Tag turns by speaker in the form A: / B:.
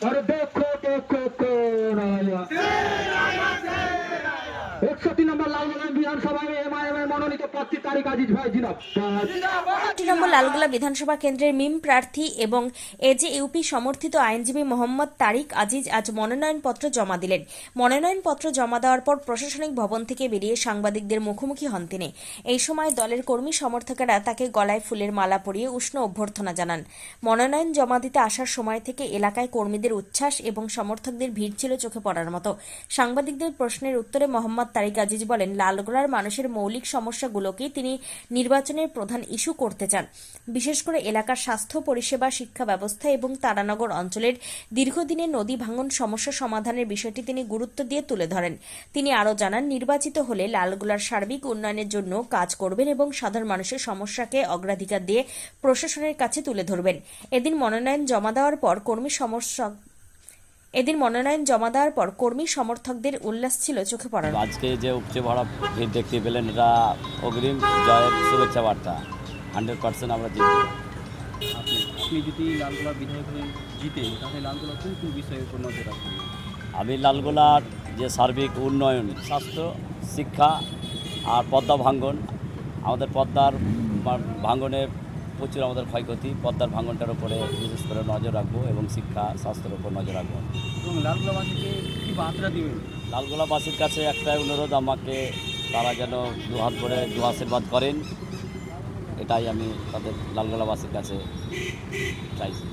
A: अरे देखो देखो कौन आया 61 নম্বর লালগোলা বিধানসভা এমআইএম এর মনোনীত প্রার্থী তারিক আজিজ ভাই জিন্দাবাদ।
B: 61 নম্বর লালগোলা বিধানসভা কেন্দ্রের মিম প্রার্থী এবং এজেইউপি সমর্থিত আইনজীবী মোহাম্মদ তারিক আজিজ আজ মনোনয়নপত্র জমা দিলেন। মনোনয়নপত্র জমা দেওয়ার পর প্রশাসনিক ভবন থেকে বেরিয়ে সাংবাদিকদের মুখোমুখি হন তিনি। এই সময় দলের কর্মী সমর্থকেরা তাকে গলায় ফুলের মালা পরিয়ে উষ্ণ অভ্যর্থনা জানান। মনোনয়ন জমা দিতে আসার সময় থেকে এলাকায় কর্মীদের উচ্ছ্বাস এবং সমর্থকদের ভিড় ছিল চোখে পড়ার মতো। সাংবাদিকদের প্রশ্নের উত্তরে মোহাম্মদ তারিক আজিজ বলেন, লালগোলার মানুষের মৌলিক সমস্যাগুলোকেই তিনি নির্বাচনের প্রধান ইস্যু করতে চান। বিশেষ করে এলাকার স্বাস্থ্য পরিষেবা, শিক্ষা ব্যবস্থা এবং তারানগর অঞ্চলের দীর্ঘদিনের নদী ভাঙন সমস্যা সমাধানের বিষয়টি তিনি গুরুত্ব দিয়ে তুলে ধরেন। তিনি আরও জানান, নির্বাচিত হলে লালগোলার সার্বিক উন্নয়নের জন্য কাজ করবেন এবং সাধারণ মানুষের সমস্যাকে অগ্রাধিকার দিয়ে প্রশাসনের কাছে তুলে ধরবেন। এদিন মনোনয়ন জমা দেওয়ার পর কর্মী সমর্থকদের উল্লাস ছিল চোখে পড়ার।
C: আজকে যে উপচে ভরা ভিড় দেখতে পেলেন, এটা অগ্রিম জয়ের শুভেচ্ছা বার্তা। 100% আমরা জিতব।
D: আপনি যদি লালগোলা বিধায়ক হয়ে জিতেন, তাহলে লালগোলা কোন কোন বিষয়ের উপর নজর রাখবেন?
C: আমি লালগোলার যে সার্বিক উন্নয়ন, স্বাস্থ্য, শিক্ষা আর পদ্মা ভাঙ্গন, আমাদের পদ্মার ভাঙ্গনে প্রচুর আমাদের ক্ষয়ক্ষতি, পদ্মার ভাঙ্গনটার উপরে বিশেষ করে নজর রাখবো এবং শিক্ষা স্বাস্থ্যের উপর নজর রাখবো।
D: এবং লালগোলাবাসীকে কী বার্তা দিবেন?
C: লালগোলাবাসীর কাছে একটাই অনুরোধ, আমাকে তারা যেন দুহাত ভরে আশীর্বাদ করেন, এটাই আমি তাদের লালগোলাবাসীর কাছে চাইছি।